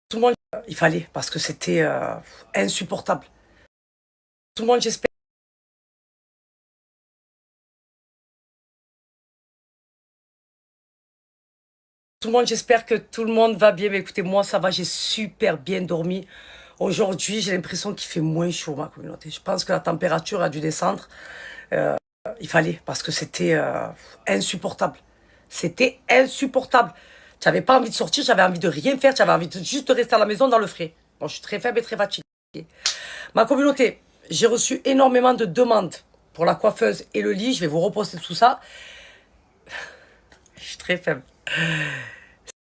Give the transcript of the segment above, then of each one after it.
Tout le monde, il fallait, parce que c'était insupportable. Tout le monde, j'espère. Tout le monde, j'espère que tout le monde va bien. Mais écoutez, moi, ça va, j'ai super bien dormi. Aujourd'hui, j'ai l'impression qu'il fait moins chaud, ma communauté. Je pense que la température a dû descendre. Il fallait, parce que c'était insupportable. C'était insupportable. J'avais pas envie de sortir, j'avais envie de rien faire, j'avais envie de juste de rester à la maison dans le frais. Bon, je suis très faible et très fatiguée. Ma communauté, j'ai reçu énormément de demandes pour la coiffeuse et le lit. Je vais vous reposter tout ça. Je suis très faible.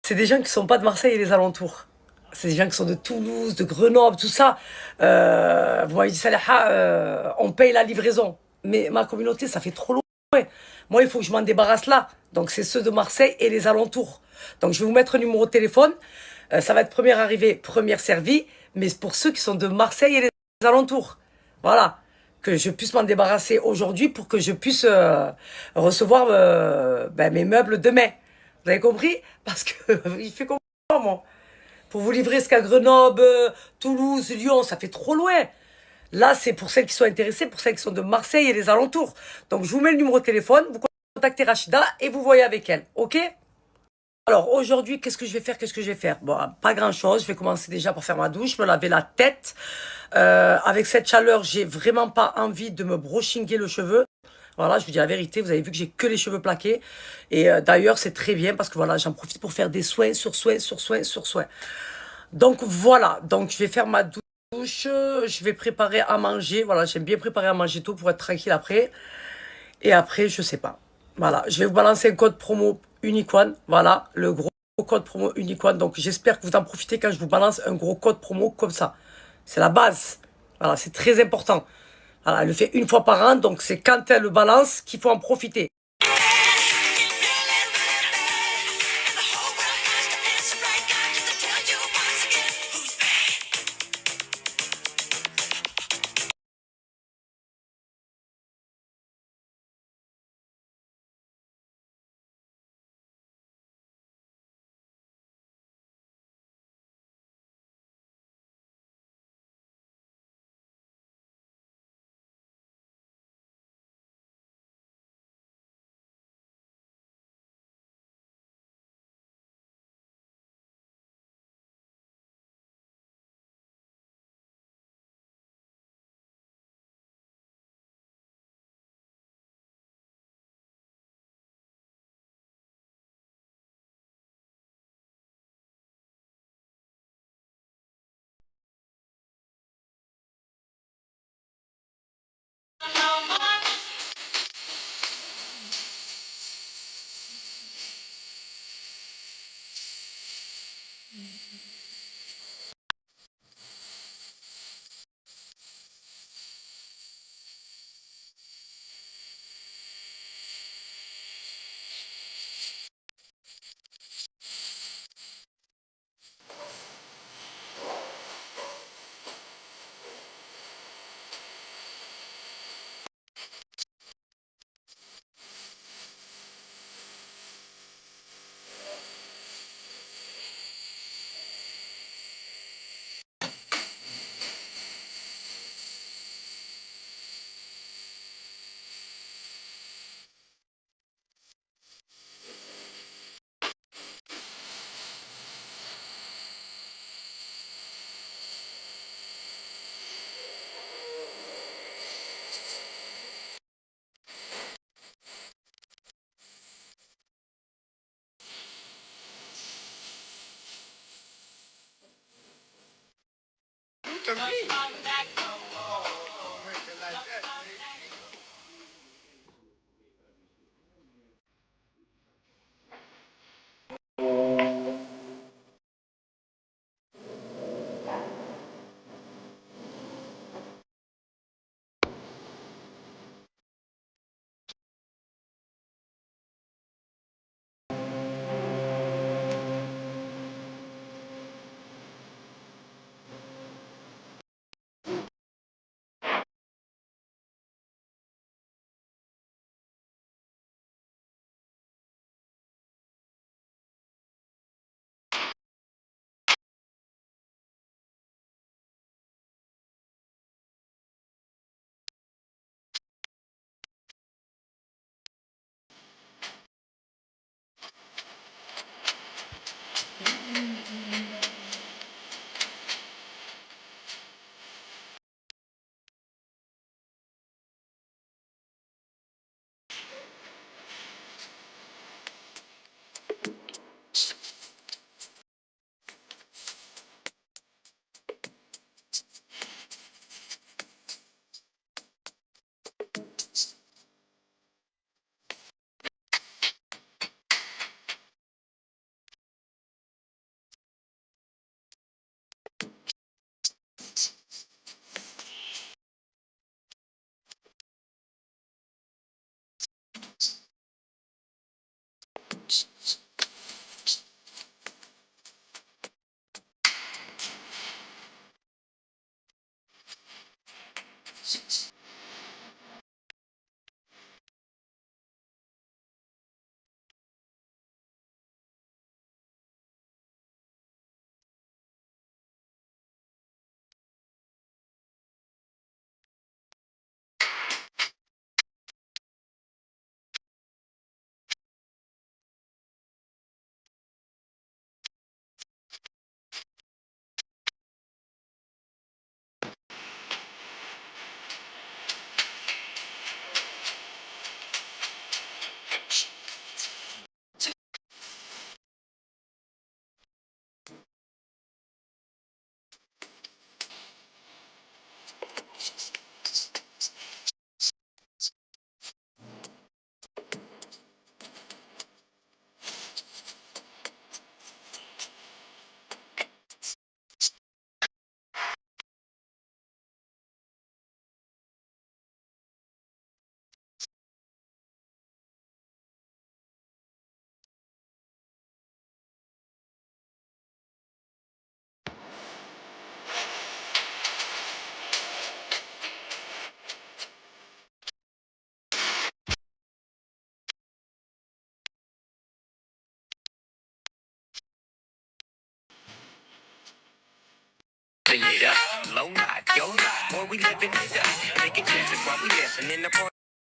C'est des gens qui sont pas de Marseille et les alentours. C'est des gens qui sont de Toulouse, de Grenoble, tout ça. Vous m'avez dit, Salaha, on paye la livraison. Mais ma communauté, ça fait trop loin. Moi, il faut que je m'en débarrasse là. Donc, c'est ceux de Marseille et les alentours. Donc, je vais vous mettre un numéro de téléphone. Ça va être première arrivée, première servie. Mais pour ceux qui sont de Marseille et les alentours. Voilà. Que je puisse m'en débarrasser aujourd'hui pour que je puisse recevoir mes meubles demain. Vous avez compris? Parce que il fait comment, moi? Pour vous livrer jusqu'à Grenoble, Toulouse, Lyon, ça fait trop loin. Là, c'est pour celles qui sont intéressées, pour celles qui sont de Marseille et les alentours. Donc, je vous mets le numéro de téléphone, vous contactez Rachida et vous voyez avec elle. OK? Alors, aujourd'hui, qu'est-ce que je vais faire? Qu'est-ce que je vais faire? Bon, pas grand-chose. Je vais commencer déjà par faire ma douche, me laver la tête. Avec cette chaleur, j'ai vraiment pas envie de me brochinguer le cheveu. Voilà, je vous dis la vérité, vous avez vu que j'ai que les cheveux plaqués. Et d'ailleurs, c'est très bien parce que voilà, j'en profite pour faire des soins sur soins, sur soins, sur soins. Donc voilà, donc je vais faire ma douche, je vais préparer à manger. Voilà, j'aime bien préparer à manger tôt pour être tranquille après. Et après, je sais pas. Voilà, je vais vous balancer un code promo Unicorn. Voilà, le gros code promo Unicorn. Donc j'espère que vous en profitez quand je vous balance un gros code promo comme ça. C'est la base. Voilà, c'est très important. Voilà, elle le fait une fois par an, donc c'est quand elle le balance qu'il faut en profiter.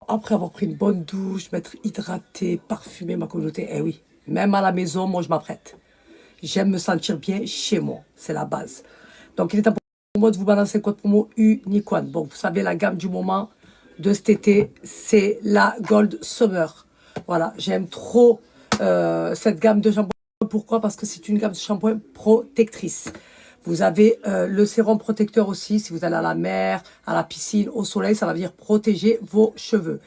Après avoir pris une bonne douche, m'être hydraté, parfumé ma communauté, eh oui, même à la maison, moi je m'apprête. J'aime me sentir bien chez moi, c'est la base. Donc il est important pour moi de vous balancer un code promo Unicorn. Bon, vous savez, la gamme du moment de cet été, c'est la Gold Summer. Voilà, j'aime trop cette gamme de shampoing. Pourquoi? Parce que c'est une gamme de shampoing protectrice. Vous avez le sérum protecteur aussi, si vous allez à la mer, à la piscine, au soleil, ça va venir protéger vos cheveux.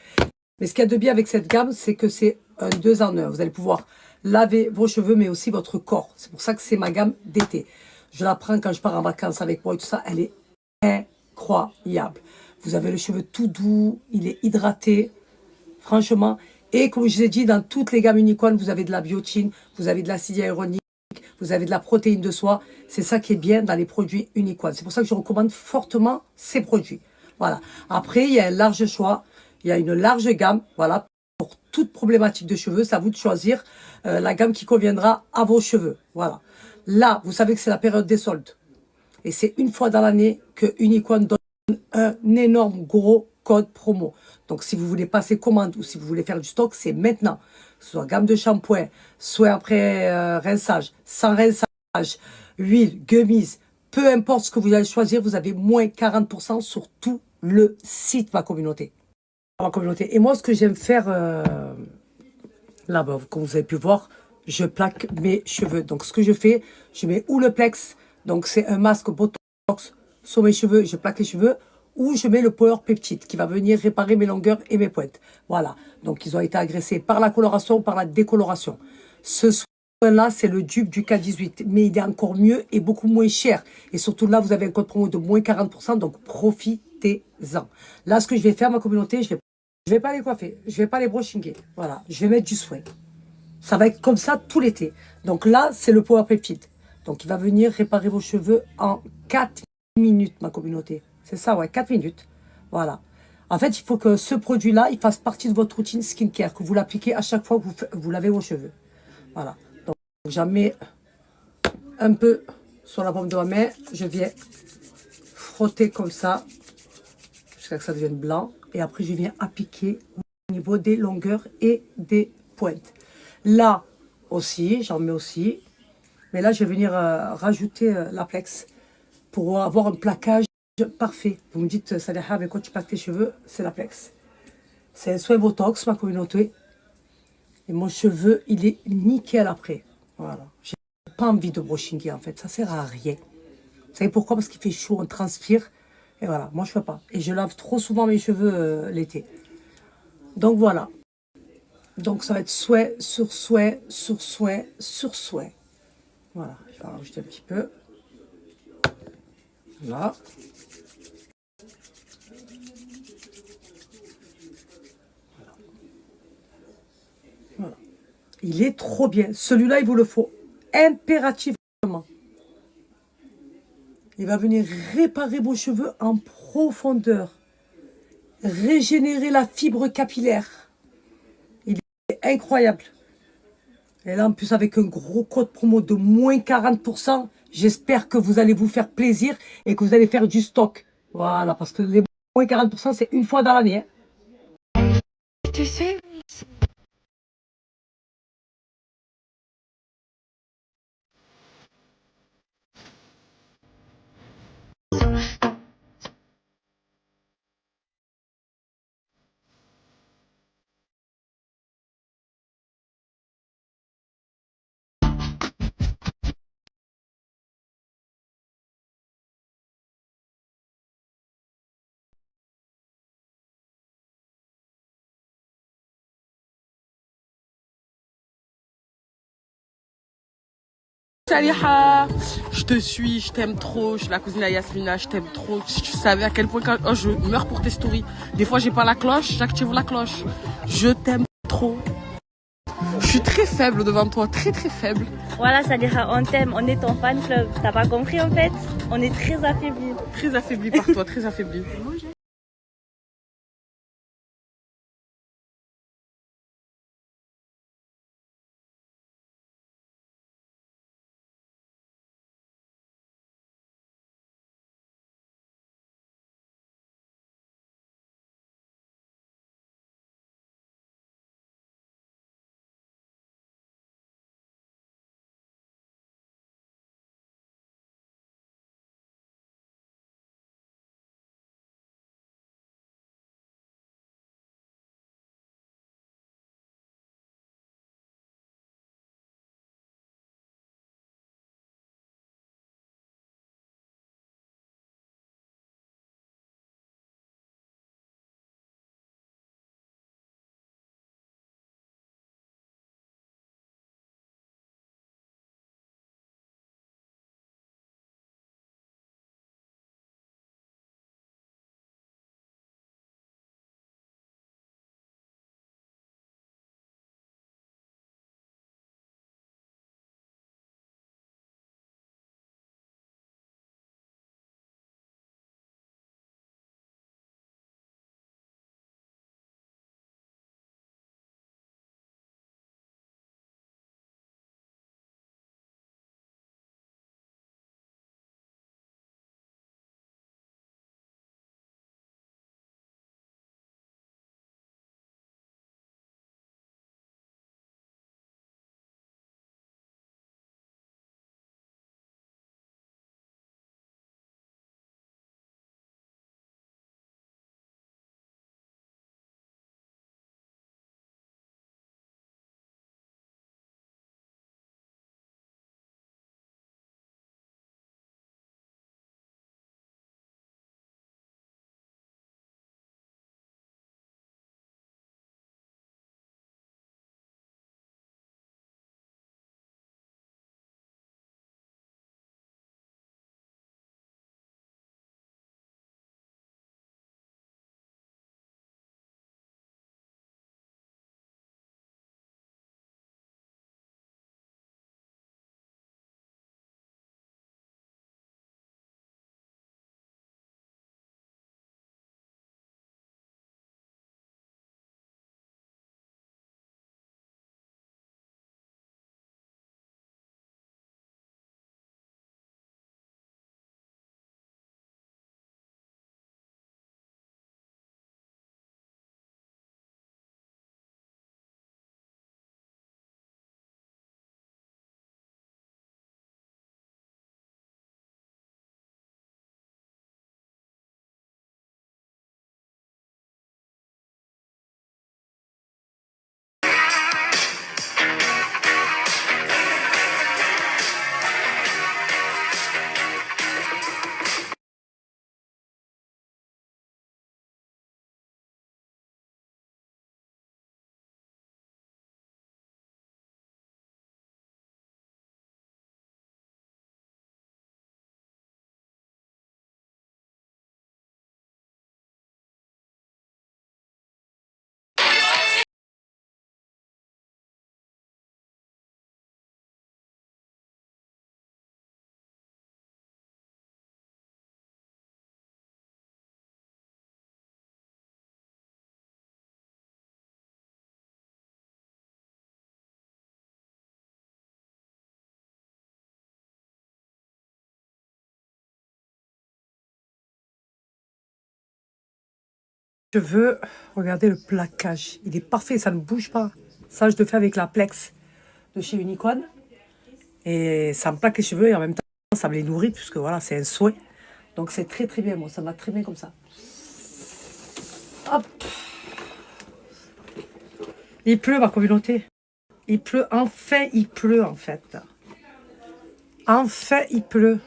Mais ce qu'il y a de bien avec cette gamme, c'est que c'est un 2 en 1. Vous allez pouvoir laver vos cheveux, mais aussi votre corps. C'est pour ça que c'est ma gamme d'été. Je la prends quand je pars en vacances avec moi et tout ça. Elle est incroyable. Vous avez le cheveu tout doux, il est hydraté, franchement. Et comme je vous ai dit, dans toutes les gammes Unicorn, vous avez de la biotine, vous avez de l'acide hyaluronique, vous avez de la protéine de soie. C'est ça qui est bien dans les produits Unicorn. C'est pour ça que je recommande fortement ces produits. Voilà. Après, il y a un large choix. Il y a une large gamme. Voilà. Pour toute problématique de cheveux, c'est à vous de choisir la gamme qui conviendra à vos cheveux. Voilà. Là, vous savez que c'est la période des soldes. Et c'est une fois dans l'année que Unicorn donne un énorme gros code promo. Donc, si vous voulez passer commande ou si vous voulez faire du stock, c'est maintenant. Soit gamme de shampoing, soit après rinçage, sans rinçage, huile, gummies, peu importe ce que vous allez choisir, vous avez moins 40% sur tout le site, ma communauté. Et moi, ce que j'aime faire, là-bas, comme vous avez pu voir, je plaque mes cheveux. Donc, ce que je fais, je mets ou le Plex, donc c'est un masque Botox sur mes cheveux, je plaque les cheveux, ou je mets le Power Peptide qui va venir réparer mes longueurs et mes pointes. Voilà. Donc, ils ont été agressés par la coloration, par la décoloration. Ce soin-là, c'est le dupe du K18, mais il est encore mieux et beaucoup moins cher. Et surtout là, vous avez un code promo de moins 40%, donc profitez-en. Là, ce que je vais faire, ma communauté, je vais pas les coiffer, je vais pas les brushiner. Voilà, je vais mettre du soin. Ça va être comme ça tout l'été. Donc là, c'est le Power Peptide. Donc il va venir réparer vos cheveux en 4 minutes, ma communauté. C'est ça, ouais, 4 minutes. Voilà. En fait, il faut que ce produit-là, il fasse partie de votre routine skincare, que vous l'appliquez à chaque fois que vous lavez vos cheveux. Voilà. Donc j'en mets un peu sur la paume de ma main. Je viens frotter comme ça, jusqu'à que ça devienne blanc. Et après, je viens appliquer au niveau des longueurs et des pointes. Là aussi, j'en mets aussi. Mais là, je vais venir rajouter la Plex pour avoir un plaquage parfait. Vous me dites, Saliha, avec quoi tu plaques tes cheveux? C'est la Plex. C'est un soin Botox, ma communauté. Et mon cheveu, il est nickel après. Voilà. J'ai pas envie de brushing en fait. Ça sert à rien. Vous savez pourquoi? Parce qu'il fait chaud, on transpire. Et voilà, moi je fais pas. Et je lave trop souvent mes cheveux l'été. Donc voilà. Donc ça va être souhait sur souhait, sur souhait, sur souhait. Voilà, je vais en rajouter un petit peu. Là. Voilà. Il est trop bien. Celui-là, il vous le faut impérativement. Il va venir réparer vos cheveux en profondeur. régénérer la fibre capillaire. Il est incroyable. Et là, en plus, avec un gros code promo de moins 40%, j'espère que vous allez vous faire plaisir et que vous allez faire du stock. Voilà, parce que les moins 40%, c'est une fois dans l'année. Tu sais, Saliha, je te suis, je t'aime trop, je suis la cousine de Yasmina, je t'aime trop. Si tu savais à quel point oh, je meurs pour tes stories. Des fois j'ai pas la cloche, j'active la cloche. Je t'aime trop. Je suis très faible devant toi, très très faible. Voilà, Saliha, on t'aime, on est ton fan club. T'as pas compris en fait? On est très affaiblis. Très affaiblie par toi, très affaiblie. cheveux, regardez le plaquage. Il est parfait, ça ne bouge pas. Ça, je le fais avec la Plex de chez Unicorn. Et ça me plaque les cheveux et en même temps, ça me les nourrit puisque voilà, c'est un souhait. Donc c'est très très bien, moi, ça m'a très bien comme ça. Hop. Il pleut, ma communauté. Il pleut, enfin il pleut en fait. Enfin il pleut.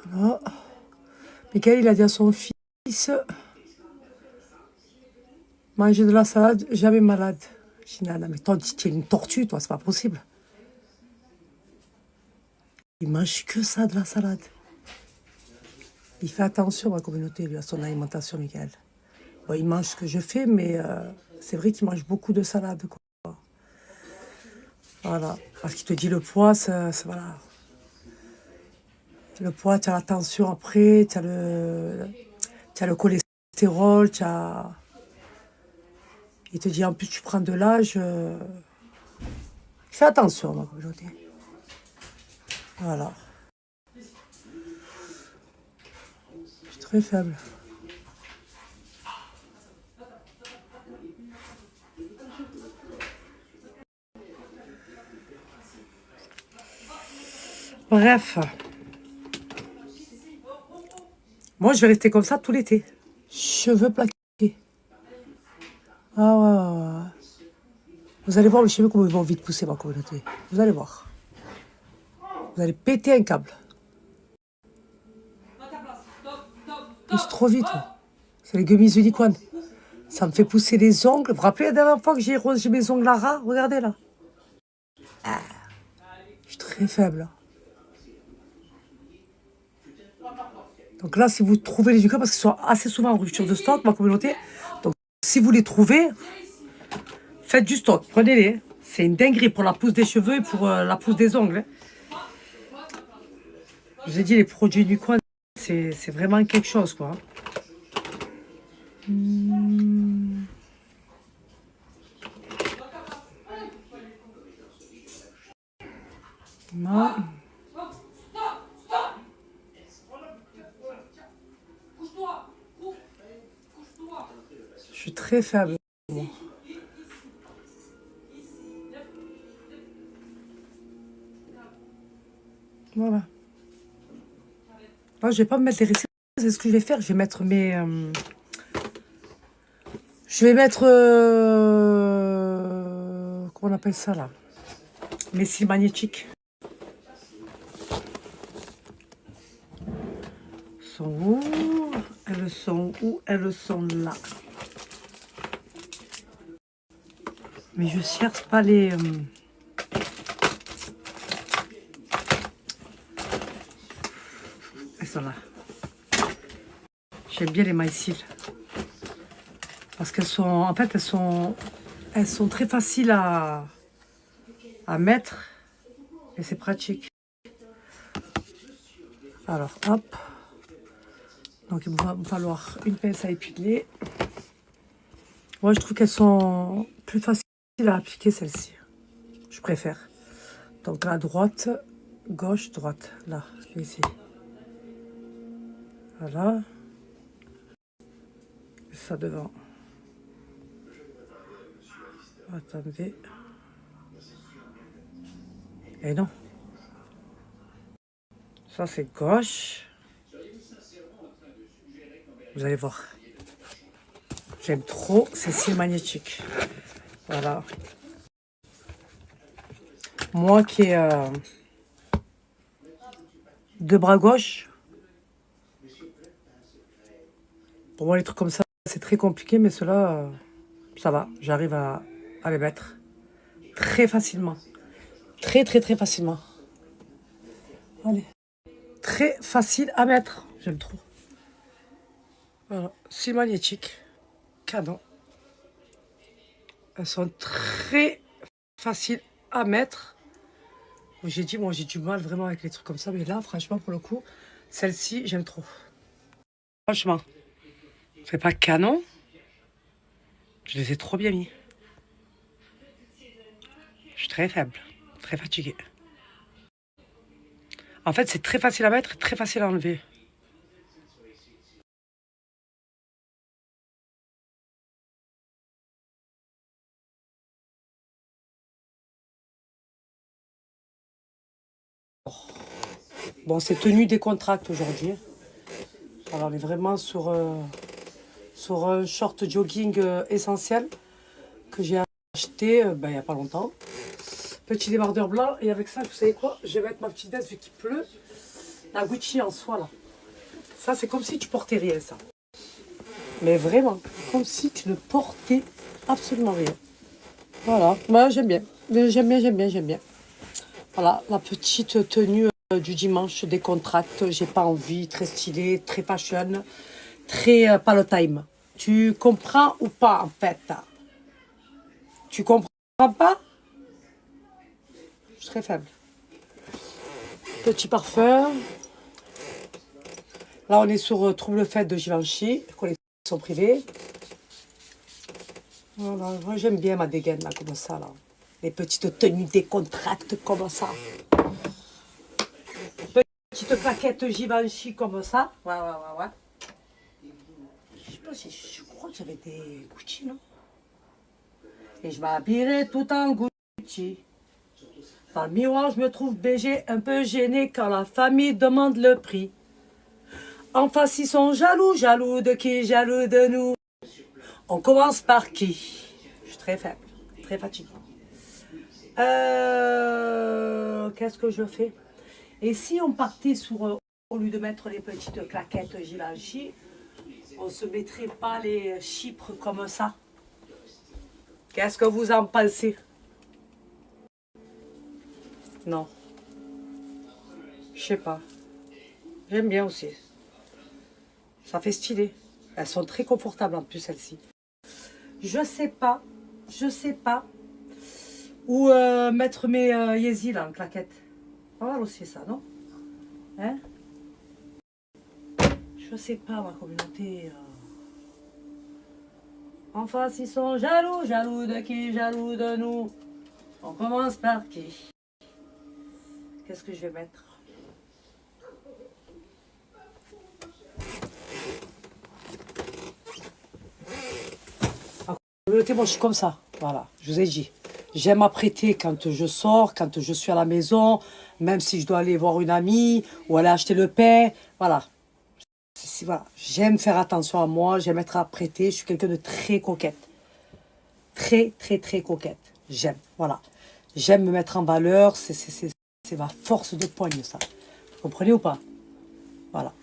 Voilà. Michael, il a dit à son fils, manger de la salade, jamais malade. Je dis, non, mais toi, tu es une tortue, toi, c'est pas possible. Il mange que ça, de la salade. Il fait attention, ma communauté, lui, à son alimentation, Michael. Bon, il mange ce que je fais, mais c'est vrai qu'il mange beaucoup de salade, quoi. Voilà. Parce qu'il te dit le poids, voilà. Le poids, tu as la tension après, tu as le cholestérol, tu as... Il te dit, en plus, tu prends de l'âge. Fais attention, ma communauté. Voilà. Je suis très faible. Bref. Moi, je vais rester comme ça tout l'été. Cheveux plaqués. Ah ouais. Vous allez voir mes cheveux comment ils vont vite pousser, ma communauté. Vous allez voir. Vous allez péter un câble. Pousse trop vite. C'est les gummies Unicorn. Ça me fait pousser les ongles. Vous vous rappelez la dernière fois que j'ai mes ongles à ras? Regardez là. Ah. Je suis très faible. Donc là, si vous trouvez les Unicorn, parce qu'ils sont assez souvent en rupture de stock, ma communauté. Donc si vous les trouvez, faites du stock. Prenez-les. C'est une dinguerie pour la pousse des cheveux et pour la pousse des ongles. Je vous ai dit, les produits Unicorn, c'est vraiment quelque chose, quoi. Non. Je suis très faible. Moi. Voilà. Là, je vais pas me mettre les récits. C'est ce que je vais faire. Je vais mettre mes... Je vais mettre... comment on appelle ça, là? Mes cils magnétiques. Sont où? Elles sont où? Elles sont là. Mais je cherche pas les... Elles sont là. J'aime bien les maïs. Parce qu'elles sont... En fait, elles sont très faciles à mettre. Et c'est pratique. Alors, hop. Donc, il va me falloir une pince à épiler. Moi, je trouve qu'elles sont plus faciles à appliquer, celles-ci. Je préfère. Donc, à droite, gauche, droite. Là, ici. Voilà. Et ça devant. Attendez. Et non. Ça, c'est gauche. Vous allez voir. J'aime trop ces cils magnétiques. Voilà. Moi qui ai deux bras gauche, pour moi les trucs comme ça, c'est très compliqué, mais ceux-là, ça va. J'arrive à les mettre très facilement. Très, très, très facilement. Allez. Très facile à mettre. J'aime trop. Voilà. Cils magnétiques. Canon. Elles sont très faciles à mettre. J'ai dit, moi j'ai du mal vraiment avec les trucs comme ça, mais là, franchement, pour le coup, celle-ci, j'aime trop. Franchement, c'est pas canon. Je les ai trop bien mis. Je suis très faible, très fatiguée. En fait, c'est très facile à mettre et très facile à enlever. Bon, c'est tenue décontracte aujourd'hui. Alors, on est vraiment sur un short jogging essentiel que j'ai acheté il n'y a pas longtemps. Petit débardeur blanc. Et avec ça, vous savez quoi? Je vais mettre ma petite veste vu qu'il pleut. La Gucci en soie, là. Ça, c'est comme si tu portais rien, ça. Mais vraiment, comme si tu ne portais absolument rien. Voilà, moi j'aime bien. J'aime bien. Voilà, la petite tenue du dimanche décontracte. J'ai pas envie, très stylé, très fashion, très pas le time. Tu comprends ou pas, en fait? Tu comprends pas? Je suis très faible. Petit parfum. Là, on est sur Trouble Fête de Givenchy, collection privée. Voilà, moi j'aime bien ma dégaine là, comme ça, là. Les petites tenues décontractes comme ça. Petite claquette Givenchy comme ça. Ouais. Je sais pas si je crois que j'avais des Gucci, non? Et je m'habillerai tout en Gucci. Dans le miroir, je me trouve BG un peu gêné quand la famille demande le prix. En face, ils sont jaloux de qui? Jaloux de nous. On commence par qui? Je suis très faible, très fatiguée. Qu'est-ce que je fais? Et si on partait sur, au lieu de mettre les petites claquettes Givenchy, on se mettrait pas les chypres comme ça? Qu'est-ce que vous en pensez? Non. Je sais pas. J'aime bien aussi. Ça fait stylé. Elles sont très confortables en plus, celles-ci. Je sais pas où mettre mes Yeezy là en claquette. Pas mal aussi ça, non? Hein? Je sais pas, ma communauté. En face, ils sont jaloux de qui? Jaloux de nous. On commence par qui? Qu'est-ce que je vais mettre? Communauté, moi je suis comme ça, voilà, je vous ai dit. J'aime m'apprêter quand je sors, quand je suis à la maison, même si je dois aller voir une amie ou aller acheter le pain, voilà. Voilà. J'aime faire attention à moi, j'aime être apprêtée, je suis quelqu'un de très coquette. Très coquette, j'aime, voilà. J'aime me mettre en valeur, c'est ma force de poigne ça. Vous comprenez ou pas? Voilà.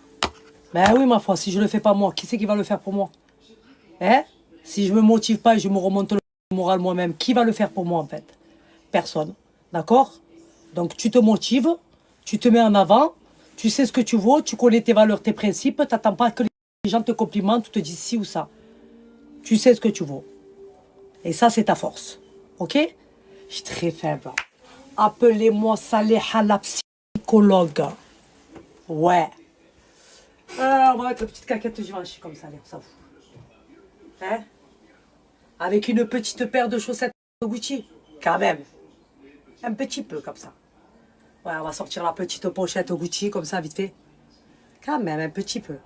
Ben oui, ma foi, si je le fais pas moi, qui c'est qui va le faire pour moi? Hein? Si je me motive pas et je me remonte le moral moi-même, qui va le faire pour moi en fait? Personne. D'accord? Donc tu te motives, tu te mets en avant, tu sais ce que tu vaux, tu connais tes valeurs, tes principes, tu n'attends pas que les gens te complimentent ou te disent ci ou ça. Tu sais ce que tu vaux. Et ça, c'est ta force. Ok? Je suis très faible. Appelez-moi Saleha la psychologue. Ouais. On va mettre la petite caquette Givenchy comme ça, allez, on s'en fout. Hein? Avec une petite paire de chaussettes Gucci, quand même. Un petit peu comme ça. Ouais, on va sortir la petite pochette Gucci comme ça, vite fait. Quand même, un petit peu.